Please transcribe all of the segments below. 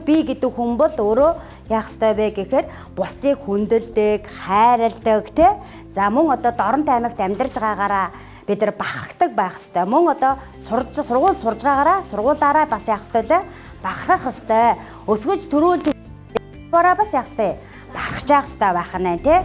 би гэдэг хүн бол өөрөө яах ёстой вэ гэхээр бусдыг хүндэлдэг, хайрладаг тий. За мөн одоо дорн таймагт амьдарч байгаагаараа бид нар бахархдаг байх ёстой. Мөн одоо сургууль сурж байгаагаараа сургуулаараа бас яах ёстой лээ? Бахархах ёстой. Өсгөж төрүүлж бороо бас яах ёстой? Бахархаж явах ёстой байх нь тий.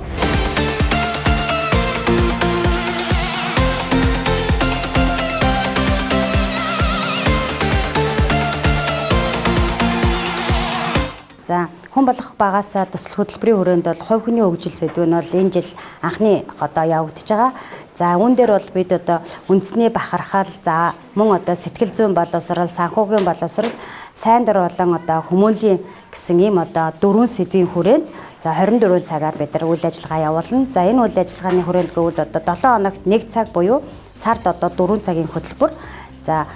За хүн болох багаас туслах хөтөлбөрийн хүрээнд бол хувь хүний хөгжил сэдв нь бол энэ жил анхны одоо явагдаж байгаа. За үүн дээр бол бид одоо үндэсний бахархал, за мөн одоо сэтгэл зүйн боловсрал, санхүүгийн боловсрал, сайн дурын болон одоо хүмүүнлэгийн гэсэн ийм одоо 4 сэдвийн хүрээнд за 24 цагаар бид нар үйл ажиллагаа явуулна. За энэ үйл ажиллагааны хүрээнд гэвэл одоо 7 хоногт 1 цаг буюу сард одоо 4 цагийн хөтөлбөр. За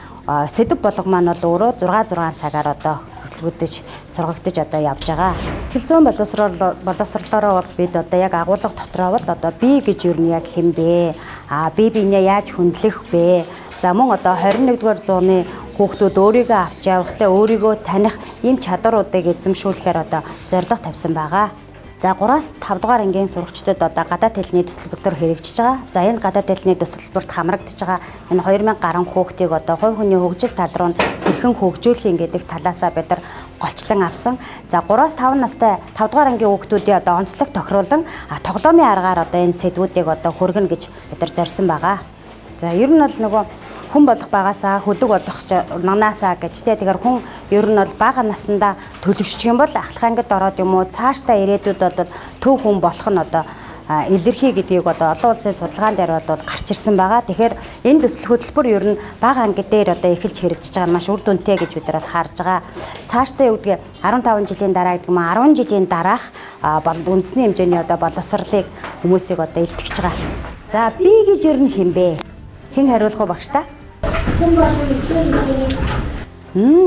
сэдв болго маань бол өөрөө 6 цагаар одоо хөтөлбөрдөж сургагдаж одоо явж байгаа. Сэтгэл зүйн боловсролоороо бол бид одоо яг агуулга дотроо бол одоо би гэж юу нь яг хэн бэ? Би биенээ яаж хүндлэх вэ? За мөн одоо 21-р зууны хүүхдүүд өөрийгөө авч явахтай өөрийгөө таних ийм чадваруудыг эзэмшүүлэхээр одоо зорилго тавьсан байгаа. За 3-аас 5 дугаар ангийн сурагчдад одоо гадаад хэлний төсөл хөтөлбөр хэрэгжиж байгаа. За энэ гадаад хэлний төсөл хөтөлбөрт хамрагдж байгаа энэ 2000 гаруй хүүхдийг одоо хувь хүний хөгжил тал руу хэрхэн хөгжүүлэх гэдэг талаасаа бид нар голчлон авсан. За 3-аас 5 настай 5 дугаар ангийн хүүхдүүдийн одоо онцлог тохируулан тоглоомын аргаар одоо энэ сэдвүүдийг одоо хүргэнэ гэж бид нар зорьсон байгаа. За ер нь бол нөгөө хүн болох багаасаа хөлөг болох нанаасаа гэж тэгэхээр хүн ер нь бол бага наснда төлөвшчих юм бол ахлах ангид ороод юм уу цаашдаа ирээдүйд бол төв хүн болох нь одоо илэрхий гэдгийг одоо олон улсын судалгаан дээр бол гарч ирсэн байгаа. Тэгэхээр энэ төсөл хөтөлбөр ер нь бага анги дээр одоо эхэлж хэрэгжиж байгаа маш үр дүнтэй гэж бид нар харж байгаа. Цаашдаа юу гэдгийг 15 жилийн дараа гэдэг юм 10 жилийн дараах үндэсний хэмжээний одоо боловсролыг хүмүүсийг одоо илтгэж байгаа. За би гэж ер нь хэн бэ? Хэн хариулах вэ багш та? Хүн болгон эхийн хэмжээс.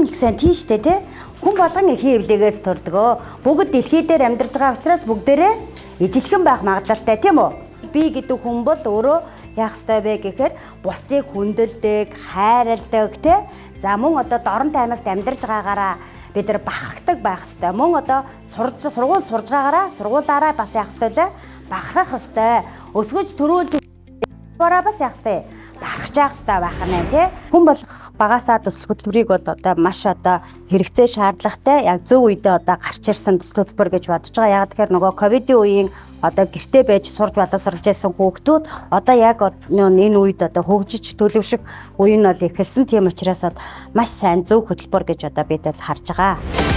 Их сайн тийм шүү дээ тий. Хүн болгон эхийн хэмжээс төрдгөө. Бүгд дэлхий дээр амьдарч байгаа учраас бүгдээрээ ижилхэн байх магадлалтай тийм үү? Би гэдэг хүн бол өөрөө яах ёстой вэ гэхээр бусдыг хүндэлдэг, хайрладаг тий. За мөн одоо дорн таймагт амьдарч байгаагаараа бид нар бахархдаг байх ёстой. Мөн одоо сургууль сурж байгаагаараа сургуулаараа бас яах ёстой лээ? Бахархах ёстой. Өсгөж төрүүлж бороо бас яах ёстой? Бахархаж явах хэрэгтэй байх нь тий. Хүн болох багаасаа төсөл хөтөлбөрийг бол одоо маш одоо хэрэгцээ шаардлагатай яг зөв үедээ одоо гарч ирсэн төсөл хөтөлбөр гэж бодож байгаа. Яг тэгэхээр нөгөө ковидын үеийн одоо гэртээ байж сурж боловсролж байсан хүүхдүүд одоо яг энэ үед одоо хөгжиж төлөвшөх үе нь бол эхэлсэн. Тийм учраас маш сайн зөв хөтөлбөр гэж одоо бид л харж байгаа.